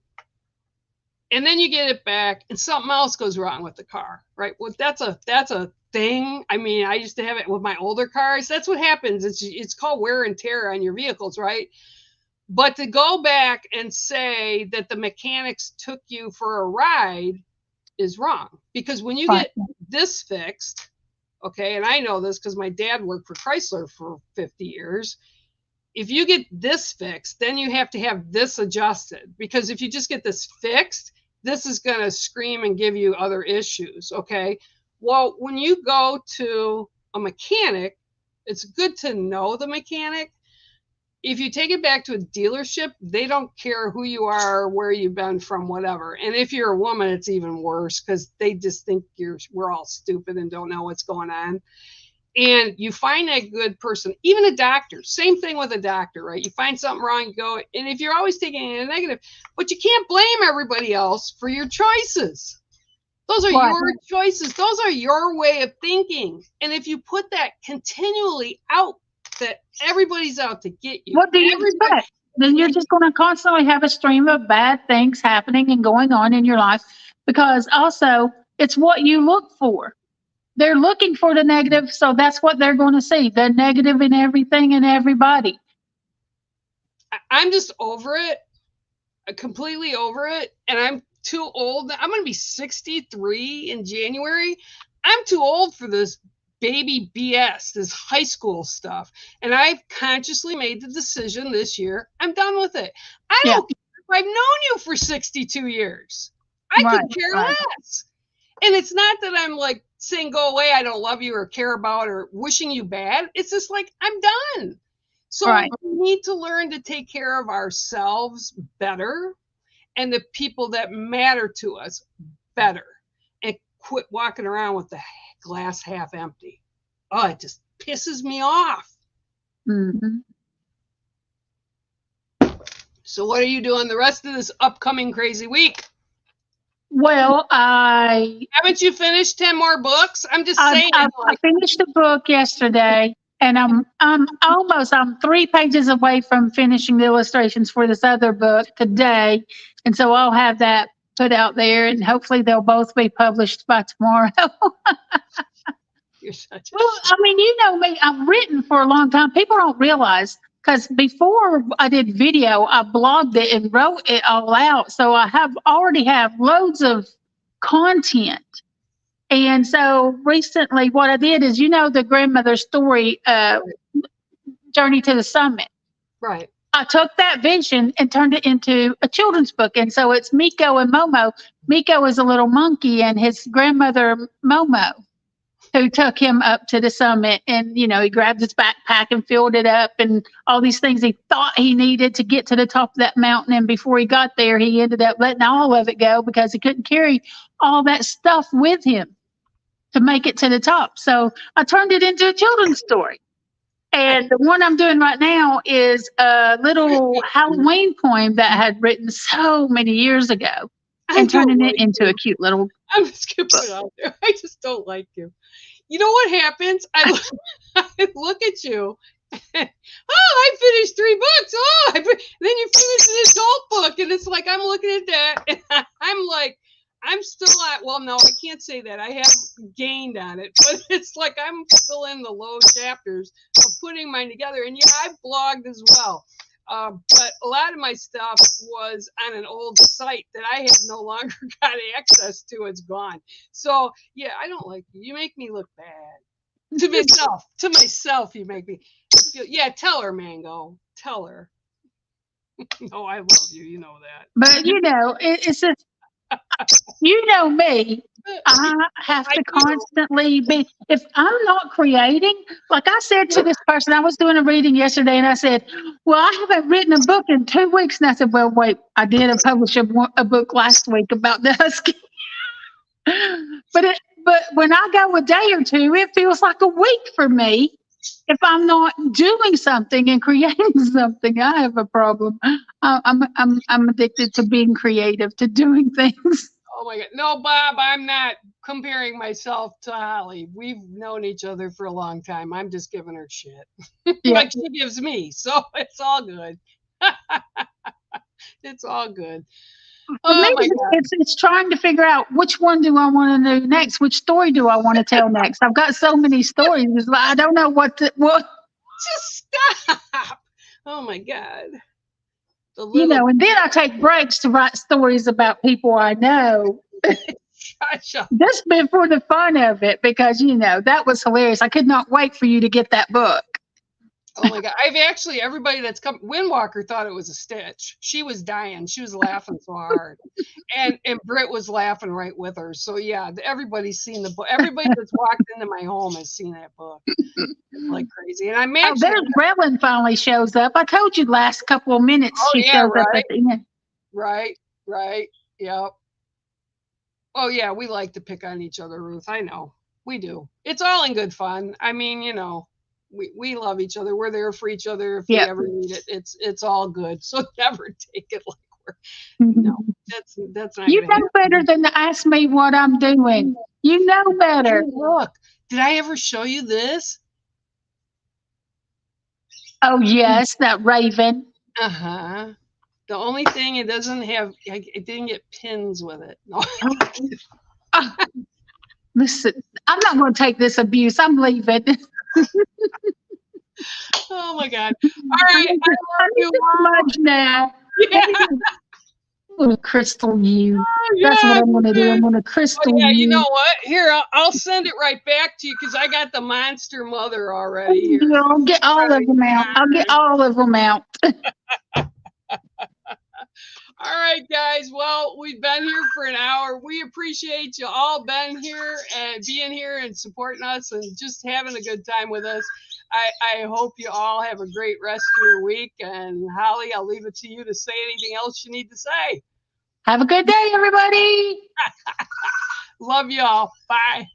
And then you get it back and something else goes wrong with the car, right? Well, that's a thing. I mean, I used to have it with my older cars. That's what happens. It's called wear and tear on your vehicles, right? But to go back and say that the mechanics took you for a ride is wrong. Because when you get this fixed, okay, and I know this because my dad worked for Chrysler for 50 years. If you get this fixed, then you have to have this adjusted. Because if you just get this fixed, this is going to scream and give you other issues, okay? Well, when you go to a mechanic, it's good to know the mechanic. If you take it back to a dealership, they don't care who you are, where you've been from, whatever. And if you're a woman, it's even worse because they just think we're all stupid and don't know what's going on. And you find that good person, even a doctor, same thing with a doctor, right? You find something wrong, you go, and if you're always taking it negative, but you can't blame everybody else for your choices. Those are your choices. Those are your way of thinking. And if you put that continually out, that everybody's out to get you. What do you expect? Then you're just going to constantly have a stream of bad things happening and going on in your life because also it's what you look for. They're looking for the negative, so that's what they're going to see, the negative in everything and everybody. I'm just over it, completely over it, and I'm too old. I'm going to be 63 in January. I'm too old for this baby BS, this high school stuff. And I've consciously made the decision this year, I'm done with it. I don't care if I've known you for 62 years. I could care less. And it's not that I'm like saying, go away, I don't love you or care about or wishing you bad. It's just like, I'm done. So we need to learn to take care of ourselves better and the people that matter to us better and quit walking around with the glass half empty. Oh, it just pisses me off. Mm-hmm. So what are you doing the rest of this upcoming crazy week? Well, haven't you finished 10 more books? I'm just saying. I finished a book yesterday, and I'm 3 pages away from finishing the illustrations for this other book today, and so I'll have that put out there, and hopefully they'll both be published by tomorrow. You're such a well, I mean, you know me, I've written for a long time. People don't realize, because before I did video, I blogged it and wrote it all out. So I already have loads of content. And so recently what I did is, you know, the grandmother story, Journey to the Summit. Right. I took that vision and turned it into a children's book. And so it's Miko and Momo. Miko is a little monkey and his grandmother, Momo. who took him up to the summit. And, he grabbed his backpack and filled it up and all these things he thought he needed to get to the top of that mountain. And before he got there, he ended up letting all of it go because he couldn't carry all that stuff with him to make it to the top. So I turned it into a children's story. And the one I'm doing right now is a little Halloween poem that I had written so many years ago and turning it into a cute little. I'm just going to put it out there. I just don't like you. You know what happens? I look at you. I finished 3 books. Then you finish an adult book. And it's like, I'm looking at that. And I'm like, I'm still at, well, no, I can't say that. I have gained on it. But it's like I'm still in the low chapters of putting mine together. And yeah, I've blogged as well. But a lot of my stuff was on an old site that I have no longer got access to. It's gone. So, yeah, I don't like you. You make me look bad. To myself. To myself, you make me feel. Yeah, tell her, Mango. Tell her. No, I love you. You know that. But, it's just, you know me. I have to constantly be, if I'm not creating, like I said to this person, I was doing a reading yesterday and I said, well, I haven't written a book in 2 weeks. And I said, well, wait, I did publish a book last week about the husky. But when I go a day or two, it feels like a week for me. If I'm not doing something and creating something, I have a problem. I'm addicted to being creative, to doing things. Oh my God. No, Bob, I'm not comparing myself to Holly. We've known each other for a long time. I'm just giving her shit. Yeah. Like she gives me. So it's all good. It's all good. Oh my God. It's trying to figure out which one do I want to do next? Which story do I want to tell next? I've got so many stories. I don't know what. Just stop. Oh my God. And then I take breaks to write stories about people I know. Just been for the fun of it because, that was hilarious. I could not wait for you to get that book. Oh my God. I've actually, everybody that's come, Windwalker thought it was a stitch. She was dying. She was laughing so hard. And Britt was laughing right with her. So yeah, everybody's seen the book. Everybody that's walked into my home has seen that book. Like crazy. And I'm actually. There's Relin finally shows up. I told you last couple of minutes she shows up at the end. Right. Yep. Oh yeah, we like to pick on each other, Ruth. I know. We do. It's all in good fun. I mean, we love each other. We're there for each other if we ever need it. It's all good. So never take it like we're that's not. You know better than to ask me what I'm doing. You know better. Hey, look, did I ever show you this? Oh yes, that raven. The only thing it doesn't have, it didn't get pins with it. No. Listen, I'm not going to take this abuse. I'm leaving. Oh my God! All right, I love you much now. Yeah. Little crystal you. That's what I'm going to do. I'm going to crystal you. You know what? Here, I'll send it right back to you because I got the monster mother already here. I'll get all of them out. I'll get all of them out. All right, guys. Well, we've been here for an hour. We appreciate you all being here and supporting us and just having a good time with us. I hope you all have a great rest of your week. And Holly, I'll leave it to you to say anything else you need to say. Have a good day, everybody. Love you all. Bye.